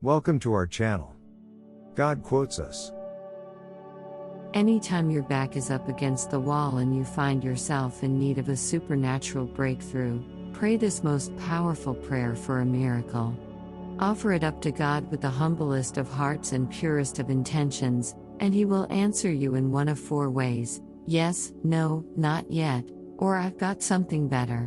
Welcome to our channel. God quotes us. Anytime your back is up against the wall and you find yourself in need of a supernatural breakthrough, pray this most powerful prayer for a miracle. Offer it up to God with the humblest of hearts and purest of intentions, and He will answer you in one of four ways: yes, no, not yet, or I've got something better.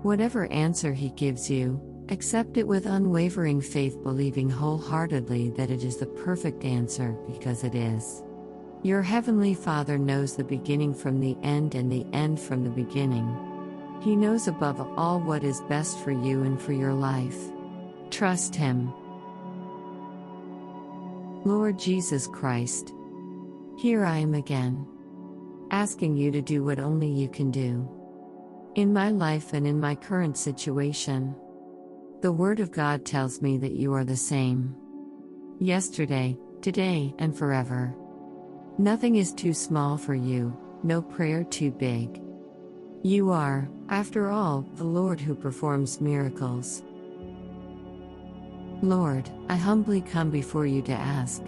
Whatever answer He gives you, accept it with unwavering faith, believing wholeheartedly that it is the perfect answer, because it is. Your Heavenly Father knows the beginning from the end and the end from the beginning. He knows above all what is best for you and for your life. Trust Him. Lord Jesus Christ, here I am again, asking you to do what only you can do in my life and in my current situation. The Word of God tells me that you are the same yesterday, today, and forever. Nothing is too small for you, no prayer too big. You are, after all, the Lord who performs miracles. Lord, I humbly come before you to ask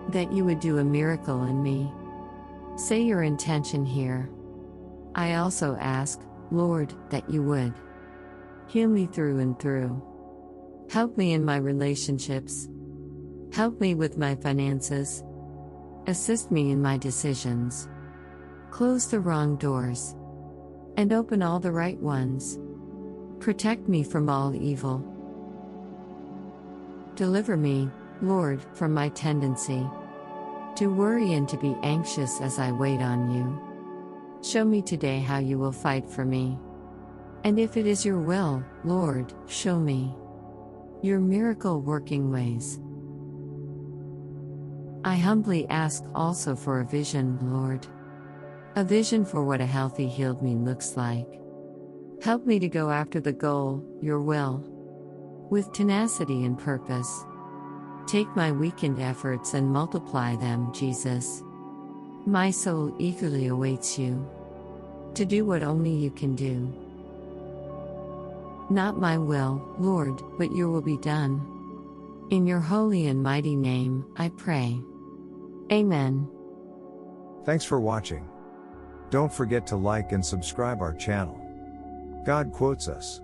that you would do a miracle in me. Say your intention here. I also ask, Lord, that you would heal me through and through. Help me in my relationships. Help me with my finances. Assist me in my decisions. Close the wrong doors and open all the right ones. Protect me from all evil. Deliver me, Lord, from my tendency to worry and to be anxious as I wait on you. Show me today how you will fight for me. And if it is your will, Lord, show me your miracle-working ways. I humbly ask also for a vision, Lord. A vision for what a healthy, healed me looks like. Help me to go after the goal, your will, with tenacity and purpose. Take my weakened efforts and multiply them, Jesus. My soul eagerly awaits you to do what only you can do. Not my will, Lord, but your will be done. In your holy and mighty name, I pray. Amen. Thanks for watching. Don't forget to like and subscribe our channel. God quotes us.